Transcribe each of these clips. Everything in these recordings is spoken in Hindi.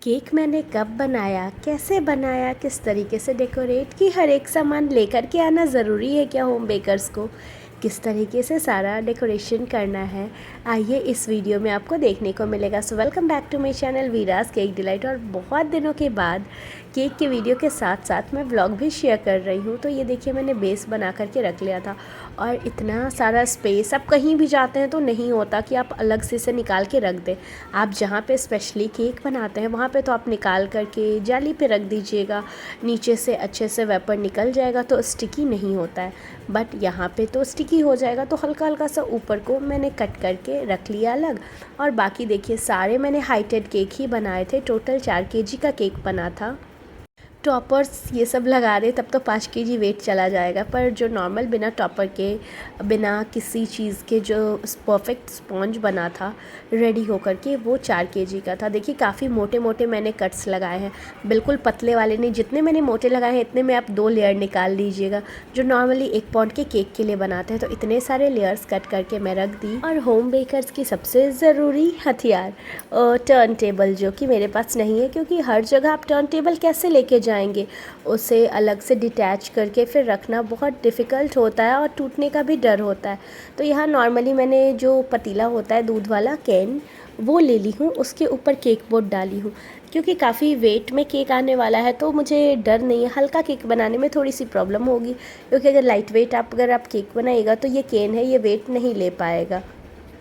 केक मैंने कब बनाया, कैसे बनाया, किस तरीके से डेकोरेट की, हर एक सामान लेकर के आना ज़रूरी है क्या होम बेकर्स को, किस तरीके से सारा डेकोरेशन करना है, आइए इस वीडियो में आपको देखने को मिलेगा। So welcome back to my channel Veera's cake delight. और बहुत दिनों के बाद केक के वीडियो के साथ साथ मैं व्लॉग भी शेयर कर रही हूँ। तो ये देखिए मैंने बेस बना करके रख लिया था और इतना सारा स्पेस, आप कहीं भी जाते हैं तो नहीं होता कि आप अलग से इसे निकाल के रख दें। आप जहाँ पे स्पेशली केक बनाते हैं वहाँ पे तो आप निकाल करके जाली पे रख दीजिएगा, नीचे से अच्छे से वेपर निकल जाएगा तो स्टिकी नहीं होता है। बट यहाँ पे तो स्टिकी हो जाएगा, तो हल्का हल्का सा ऊपर को मैंने कट करके रख लिया अलग। और बाकी देखिए सारे मैंने हाइटेड केक ही बनाए थे। टोटल 4 केजी का केक बना था। टॉपर्स ये सब लगा दे तब तो 5 केजी वेट चला जाएगा, पर जो नॉर्मल बिना टॉपर के, बिना किसी चीज़ के जो परफेक्ट स्पॉन्ज बना था रेडी होकर के, वो 4 केजी का था। देखिए काफ़ी मोटे मोटे मैंने कट्स लगाए हैं, बिल्कुल पतले वाले नहीं। जितने मैंने मोटे लगाए हैं इतने में आप 2 लेयर निकाल लीजिएगा। जो नॉर्मली 1 पाउंड के केक के लिए बनाते हैं, तो इतने सारे लेयर्स कट करके मैं रख दी। और होम बेकर्स की सबसे ज़रूरी हथियार टर्न टेबल, जो कि मेरे पास नहीं है, क्योंकि हर जगह आप टर्न टेबल कैसे लेके जाएंगे, उसे अलग से डिटैच करके फिर रखना बहुत डिफ़िकल्ट होता है और टूटने का भी डर होता है। तो यहाँ नॉर्मली मैंने जो पतीला होता है दूध वाला कैन, वो ले ली हूँ, उसके ऊपर केक बोर्ड डाली हूँ, क्योंकि काफ़ी वेट में केक आने वाला है तो मुझे डर नहीं है। हल्का केक बनाने में थोड़ी सी प्रॉब्लम होगी, क्योंकि अगर लाइट वेट अगर आप केक बनाइएगा तो ये कैन है, ये वेट नहीं ले पाएगा।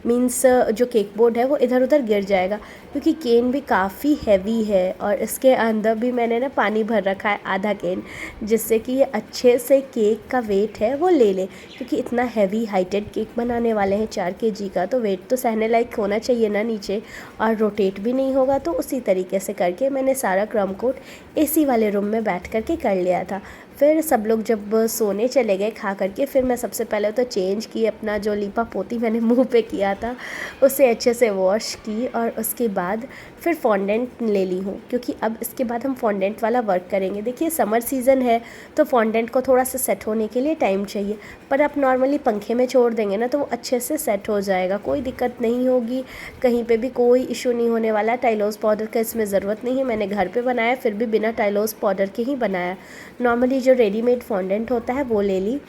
मीन्स जो केक बोर्ड है वो इधर उधर गिर जाएगा, क्योंकि केन भी काफ़ी हैवी है। और इसके अंदर भी मैंने ना पानी भर रखा है आधा केन, जिससे कि ये अच्छे से केक का वेट है वो ले ले, क्योंकि इतना हैवी हाइटेड केक बनाने वाले हैं 4 केजी का, तो वेट तो सहने लायक होना चाहिए ना नीचे, और रोटेट भी नहीं होगा। तो उसी तरीके से करके मैंने सारा क्रम कोट एसी वाले रूम में बैठ करके कर लिया था। फिर सब लोग जब सोने चले गए खा करके, फिर मैं सबसे पहले तो चेंज की, अपना जो लीपा पोती मैंने मुंह पे किया था उसे अच्छे से वॉश की, और उसके बाद फिर फॉन्डेंट ले ली हूँ, क्योंकि अब इसके बाद हम फॉन्डेंट वाला वर्क करेंगे। देखिए समर सीज़न है तो फॉन्डेंट को थोड़ा सा सेट होने के लिए टाइम चाहिए, पर आप नॉर्मली पंखे में छोड़ देंगे ना तो वो अच्छे से सेट हो जाएगा, कोई दिक्कत नहीं होगी, कहीं पे भी कोई इशू नहीं होने वाला। टाइलोस पाउडर का इसमें ज़रूरत नहीं है, मैंने घर पे बनाया फिर भी बिना टाइलोस पाउडर के ही बनाया। नॉर्मली जो रेडीमेड फॉन्डेंट होता है वो ले ली,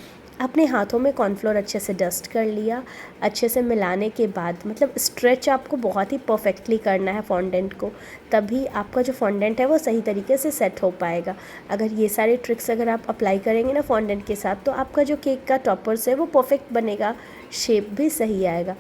अपने हाथों में कॉर्नफ्लोर अच्छे से डस्ट कर लिया। अच्छे से मिलाने के बाद, मतलब स्ट्रेच आपको बहुत ही परफेक्टली करना है फॉन्डेंट को, तभी आपका जो फॉन्डेंट है वो सही तरीके से सेट हो पाएगा। अगर ये सारे ट्रिक्स अगर आप अप्लाई करेंगे ना फॉन्डेंट के साथ, तो आपका जो केक का टॉपर्स है वो परफेक्ट बनेगा, शेप भी सही आएगा।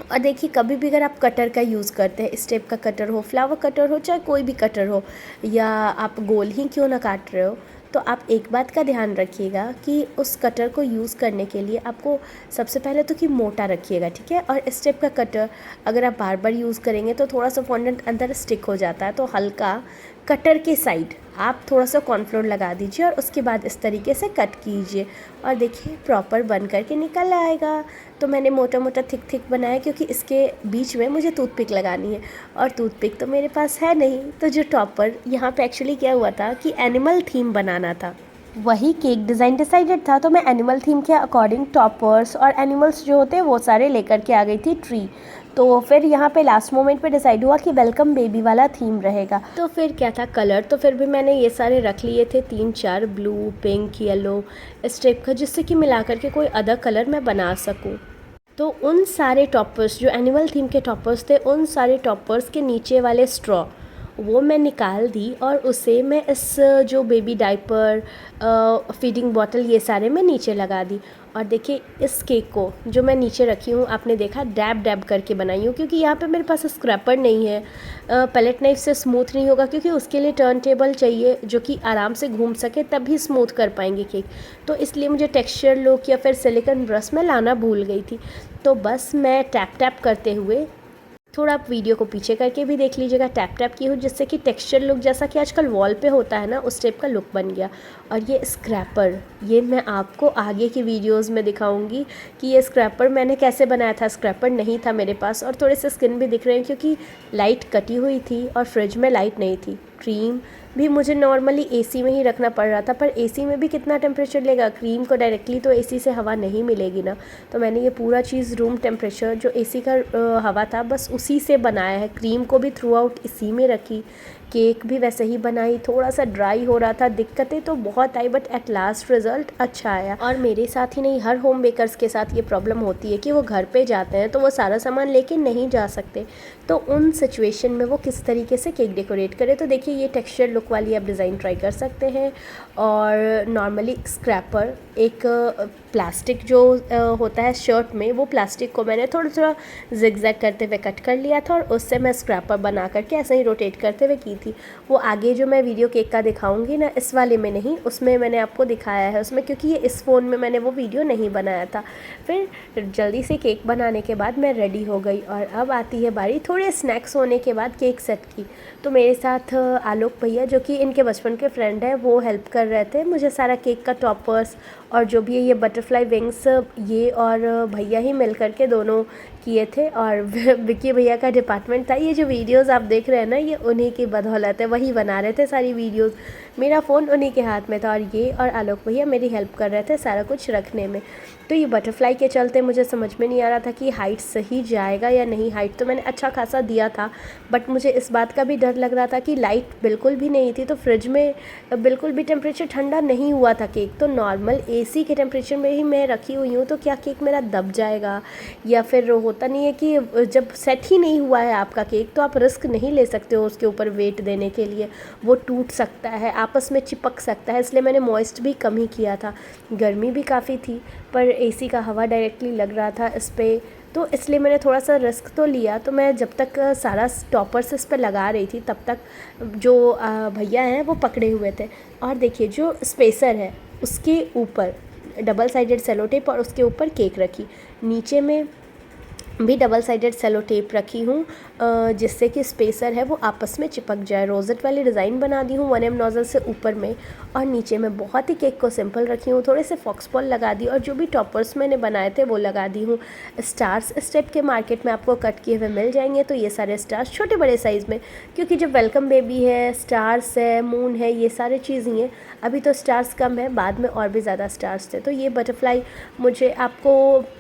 और देखिए कभी भी अगर आप कटर का यूज़ करते हैं, स्टेप का कटर हो, फ्लावर कटर हो, चाहे कोई भी कटर हो, या आप गोल ही क्यों ना काट रहे हो, तो आप एक बात का ध्यान रखिएगा कि उस कटर को यूज़ करने के लिए आपको सबसे पहले तो कि मोटा रखिएगा, ठीक है। और स्टेप का कटर अगर आप बार बार यूज़ करेंगे तो थोड़ा सा फॉन्डेंट अंदर स्टिक हो जाता है, तो हल्का कटर के साइड आप थोड़ा सा कॉर्नफ्लोर लगा दीजिए और उसके बाद इस तरीके से कट कीजिए, और देखिए प्रॉपर बन करके निकल आएगा। तो मैंने मोटा मोटा थिक बनाया, क्योंकि इसके बीच में मुझे टूथपिक लगानी है, और टूथपिक तो मेरे पास है नहीं। तो जो टॉपर यहाँ पे एक्चुअली क्या हुआ था कि एनिमल थीम बनाना था, वही केक डिज़ाइन डिसाइडेड था, तो मैं एनिमल थीम के अकॉर्डिंग टॉपर्स और एनिमल्स जो होते हैं वो सारे लेकर के आ गई थी ट्री। तो फिर यहाँ पे लास्ट मोमेंट पे डिसाइड हुआ कि वेलकम बेबी वाला थीम रहेगा। तो फिर क्या था कलर, तो फिर भी मैंने ये सारे रख लिए थे 3-4, ब्लू, पिंक, येलो इस टाइप का, जिससे कि मिला करके कोई अदर कलर मैं बना सकूँ। तो उन सारे टॉपर्स जो एनिमल थीम के टॉपर्स थे, उन सारे टॉपर्स के नीचे वाले स्ट्रॉ वो मैं निकाल दी, और उसे मैं इस जो बेबी डाइपर, फीडिंग बॉटल, ये सारे मैं नीचे लगा दी। और देखिए इस केक को जो मैं नीचे रखी हूँ, आपने देखा डैब डैब करके बनाई हूँ, क्योंकि यहाँ पे मेरे पास स्क्रैपर नहीं है। पैलेट नाइफ से स्मूथ नहीं होगा, क्योंकि उसके लिए टर्न टेबल चाहिए जो कि आराम से घूम सके, तभी स्मूथ कर पाएंगे केक। तो इसलिए मुझे टेक्सचर लुक या फिर सिलिकॉन ब्रश में लाना भूल गई थी। तो बस मैं टैप टैप करते हुए, थोड़ा आप वीडियो को पीछे करके भी देख लीजिएगा, टैप टैप की हूँ, जिससे कि टेक्सचर लुक जैसा कि आजकल वॉल पे होता है ना, उस टाइप का लुक बन गया। और ये स्क्रैपर, ये मैं आपको आगे की वीडियोस में दिखाऊंगी कि ये स्क्रैपर मैंने कैसे बनाया था। स्क्रैपर नहीं था मेरे पास, और थोड़े से स्किन भी दिख रहे हैं क्योंकि लाइट कटी हुई थी और फ्रिज में लाइट नहीं थी। क्रीम भी मुझे नॉर्मली एसी में ही रखना पड़ रहा था, पर एसी में भी कितना टेम्परेचर लेगा, क्रीम को डायरेक्टली तो एसी से हवा नहीं मिलेगी ना। तो मैंने ये पूरा चीज़ रूम टेम्परेचर जो एसी का हवा था बस उसी से बनाया है। क्रीम को भी थ्रू आउट इसी में रखी, केक भी वैसे ही बनाई। थोड़ा सा ड्राई हो रहा था, दिक्कतें तो बहुत आई, बट एट लास्ट रिजल्ट अच्छा आया। और मेरे साथ ही नहीं, हर होम बेकर्स के साथ ये प्रॉब्लम होती है कि वो घर पे जाते हैं तो वो सारा सामान लेके नहीं जा सकते, तो उन सिचुएशन में वो किस तरीके से केक डेकोरेट करें। तो देखिए ये टेक्सचर लुक वाली आप डिज़ाइन ट्राई कर सकते हैं। और नॉर्मली स्क्रैपर, एक प्लास्टिक जो होता है शर्ट में, वो प्लास्टिक को मैंने थोड़ा थोड़ा जिगजैग करते हुए कट कर लिया था और उससे मैं स्क्रैपर बना करके ऐसे ही रोटेट करते हुए की थी। वो आगे जो मैं वीडियो केक का दिखाऊंगी ना, इस वाले में नहीं, उसमें मैंने आपको दिखाया है उसमें, क्योंकि ये इस फ़ोन में मैंने वो वीडियो नहीं बनाया था। फिर जल्दी से केक बनाने के बाद मैं रेडी हो गई और अब आती है बारी थोड़े स्नैक्स होने के बाद केक सेट की। तो मेरे साथ आलोक भैया, जो कि इनके बचपन के फ्रेंड हैं, वो हेल्प कर रहे थे मुझे सारा केक का टॉपर्स और जो भी है ये बटरफ्लाई विंग्स, ये और भैया ही मिल करके दोनों किए थे। और विक्की भैया का डिपार्टमेंट था। ये जो वीडियोस आप देख रहे हैं ना, ये उन्हीं की बदौलत है, वही बना रहे थे सारी वीडियोस। मेरा फ़ोन उन्हीं के हाथ में था और ये और आलोक भैया मेरी हेल्प कर रहे थे सारा कुछ रखने में। तो ये बटरफ्लाई के चलते मुझे समझ में नहीं आ रहा था कि हाइट सही जाएगा या नहीं। हाइट तो मैंने अच्छा खासा दिया था, बट मुझे इस बात का भी डर लग रहा था कि लाइट बिल्कुल भी नहीं थी, तो फ्रिज में बिल्कुल भी टेम्परेचर ठंडा नहीं हुआ था केक, तो नॉर्मल एसी के टेम्परेचर में ही मैं रखी हुई हूँ। तो क्या केक मेरा दब जाएगा, या फिर होता नहीं है कि जब सेट ही नहीं हुआ है आपका केक तो आप रिस्क नहीं ले सकते हो उसके ऊपर वेट देने के लिए, वो टूट सकता है, आपस में चिपक सकता है। इसलिए मैंने मॉइस्ट भी कम ही किया था। गर्मी भी काफ़ी थी, पर एसी का हवा डायरेक्टली लग रहा था इस पर, तो इसलिए मैंने थोड़ा सा रिस्क तो लिया। तो मैं जब तक सारा टॉपर्स इस पर लगा रही थी तब तक जो भैया हैं वो पकड़े हुए थे। और देखिए जो स्पेसर है उसके ऊपर डबल साइडेड सेलो टेप और उसके ऊपर केक रखी, नीचे में भी डबल साइडेड सेलो टेप रखी हूँ जिससे कि स्पेसर है वो आपस में चिपक जाए। रोजेट वाली डिज़ाइन बना दी हूँ 1M नोज़ल से ऊपर में, और नीचे में बहुत ही केक को सिंपल रखी हूँ। थोड़े से फॉक्स बॉल लगा दी और जो भी टॉपर्स मैंने बनाए थे वो लगा दी हूँ। स्टार्स इस टाइप के मार्केट में आपको कट किए हुए मिल जाएंगे, तो ये सारे स्टार्स छोटे बड़े साइज़ में, क्योंकि जब वेलकम बेबी है, स्टार्स है, मून है, ये सारे चीज़ ही हैं। अभी तो स्टार्स कम है, बाद में और भी ज़्यादा स्टार्स थे। तो ये बटरफ्लाई मुझे आपको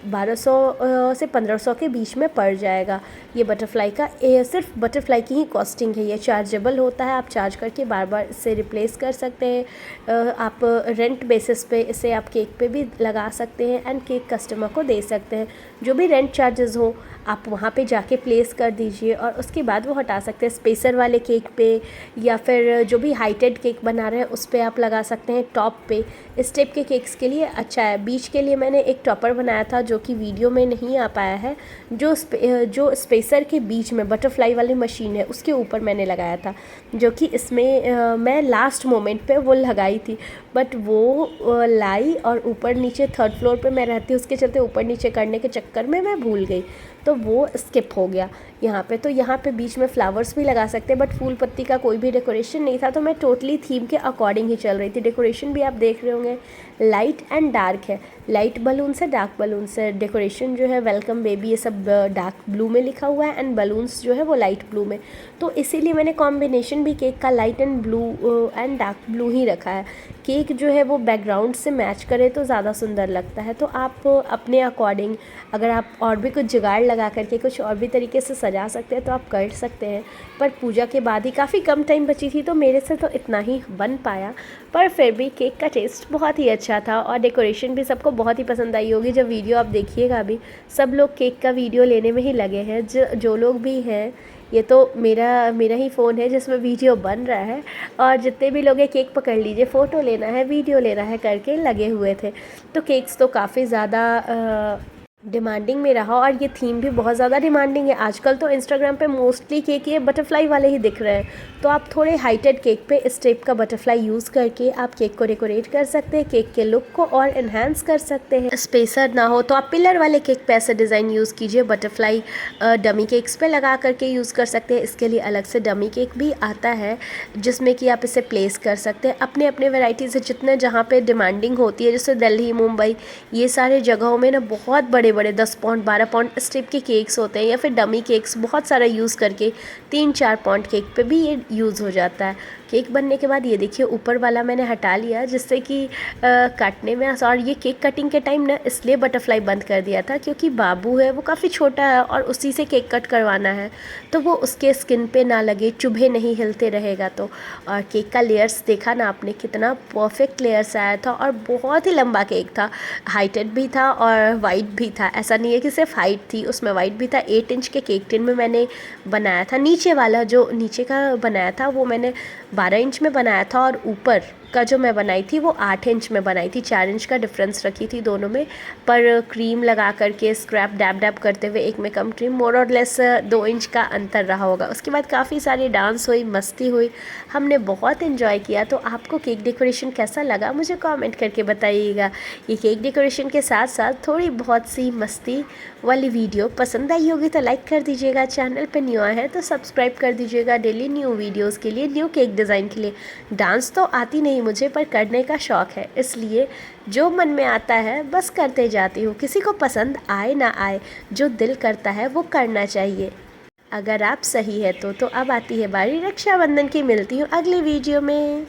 1200 से 1500 के बीच में पड़ जाएगा। ये बटरफ्लाई का सिर्फ बटरफ्लाई की ही कॉस्टिंग है। ये चार्जेबल होता है, आप चार्ज करके बार बार इसे रिप्लेस कर सकते हैं। आप रेंट बेसिस पे इसे आप केक पे भी लगा सकते हैं एंड केक कस्टमर को दे सकते हैं। जो भी रेंट चार्जेस हो आप वहाँ पे जाके प्लेस कर दीजिए और उसके बाद वो हटा सकते हैं। स्पेसर वाले केक पे या फिर जो भी हाइटेड केक बना रहे हैं उस पर आप लगा सकते हैं, टॉप पे। इस टाइप के केक्स के लिए अच्छा है। बीच के लिए मैंने एक टॉपर बनाया था जो कि वीडियो में नहीं आ पाया है, जो स्पेसर के बीच में बटरफ्लाई वाली मशीन है उसके ऊपर मैंने लगाया था, जो कि इसमें मैं लास्ट मोमेंट पे वो लगाई थी, बट वो लाई और ऊपर नीचे थर्ड फ्लोर पे मैं रहती हूँ, उसके चलते ऊपर नीचे करने के चक्कर में मैं भूल गई, तो वो स्किप हो गया यहाँ पे। तो यहाँ पे बीच में फ्लावर्स भी लगा सकते हैं, बट फूल पत्ती का कोई भी डेकोरेशन नहीं था, तो मैं टोटली थीम के अकॉर्डिंग ही चल रही थी। डेकोरेशन भी आप देख रहे होंगे लाइट एंड डार्क है, लाइट बलून से डार्क बलून से। डेकोरेशन जो है वेलकम बेबी ये सब डार्क ब्लू में लिखा हुआ है एंड बलून्स जो है वो लाइट ब्लू में, तो इसीलिए मैंने कॉम्बिनेशन भी केक का light and blue and dark blue ही रखा है। केक जो है वो बैकग्राउंड से मैच करे तो ज़्यादा सुंदर लगता है। तो आप अपने अकॉर्डिंग अगर आप और भी कुछ जुगाड़ लगा करके कुछ और भी तरीके से सजा सकते हैं तो आप कर सकते हैं। पर पूजा के बाद ही काफ़ी कम टाइम बची थी तो मेरे से तो इतना ही बन पाया, पर फिर भी केक का टेस्ट बहुत ही अच्छा था और डेकोरेशन भी सबको बहुत ही पसंद आई होगी। जब वीडियो आप देखिएगा अभी सब लोग केक का वीडियो लेने में ही लगे हैं। जो लोग भी हैं, ये तो मेरा ही फ़ोन है जिसमें वीडियो बन रहा है, और जितने भी लोग हैं केक पकड़ लीजिए, फ़ोटो लेना है, वीडियो लेना है करके लगे हुए थे। तो केक्स तो काफ़ी ज़्यादा डिमांडिंग में रहा और ये थीम भी बहुत ज़्यादा डिमांडिंग है। आजकल तो इंस्टाग्राम पे मोस्टली केक ये बटरफ्लाई वाले ही दिख रहे हैं, तो आप थोड़े हाइटेड केक पे इस टाइप का बटरफ्लाई यूज़ करके आप केक को डेकोरेट कर सकते हैं, केक के लुक को और इन्हांस कर सकते हैं। स्पेसर ना हो तो आप पिलर वाले केक पे ऐसे डिज़ाइन यूज़ कीजिए, बटरफ्लाई डमी केक्स पे लगा करके यूज़ कर सकते हैं। इसके लिए अलग से डमी केक भी आता है जिसमें कि आप इसे प्लेस कर सकते हैं। अपने अपने वेराइटी से जितने जहाँ पे डिमांडिंग होती है, जैसे दिल्ली, मुंबई, ये सारे जगहों में ना बहुत बड़े बड़े 10 पाउंड 12 पाउंड इस टाइप के केक्स होते हैं, या फिर डमी केक्स बहुत सारा यूज़ करके 3-4 पाउंड केक पे भी ये यूज़ हो जाता है। केक बनने के बाद ये देखिए ऊपर वाला मैंने हटा लिया, जिससे कि काटने में और ये केक कटिंग के टाइम ना इसलिए बटरफ्लाई बंद कर दिया था क्योंकि बाबू है वो काफ़ी छोटा है और उसी से केक कट करवाना है, तो वो उसके स्किन पे ना लगे, चुभे नहीं, हिलते रहेगा तो। और केक का लेयर्स देखा ना आपने, कितना परफेक्ट लेयर्स आया था और बहुत ही लंबा केक था, हाइटेड भी था और वाइड भी था। ऐसा नहीं है कि सिर्फ हाइट थी, उसमें वाइड भी था। 8 इंच के केक टिन में मैंने बनाया था। नीचे वाला जो नीचे का बनाया था वो मैंने 12 इंच में बनाया था और ऊपर का जो मैं बनाई थी वो 8 इंच में बनाई थी। 4 इंच का डिफरेंस रखी थी दोनों में, पर क्रीम लगा करके स्क्रैप डैब डैब करते हुए एक में कम क्रीम, मोर और लेस 2 इंच का अंतर रहा होगा। उसके बाद काफ़ी सारी डांस हुई, मस्ती हुई, हमने बहुत इन्जॉय किया। तो आपको केक डेकोरेशन कैसा लगा मुझे कमेंट करके बताइएगा। ये केक डेकोरेशन के साथ साथ थोड़ी बहुत सी मस्ती वाली वीडियो पसंद आई होगी तो लाइक कर दीजिएगा, चैनल पे न्यू आए हैं तो सब्सक्राइब कर दीजिएगा डेली न्यू वीडियोस के लिए, न्यू केक डिज़ाइन के लिए। डांस तो आती नहीं मुझे, पर करने का शौक़ है, इसलिए जो मन में आता है बस करते जाती हूँ। किसी को पसंद आए ना आए, जो दिल करता है वो करना चाहिए। अगर आप सही है तो अब आती है बारी रक्षाबंधन की। मिलती हूँ अगली वीडियो में।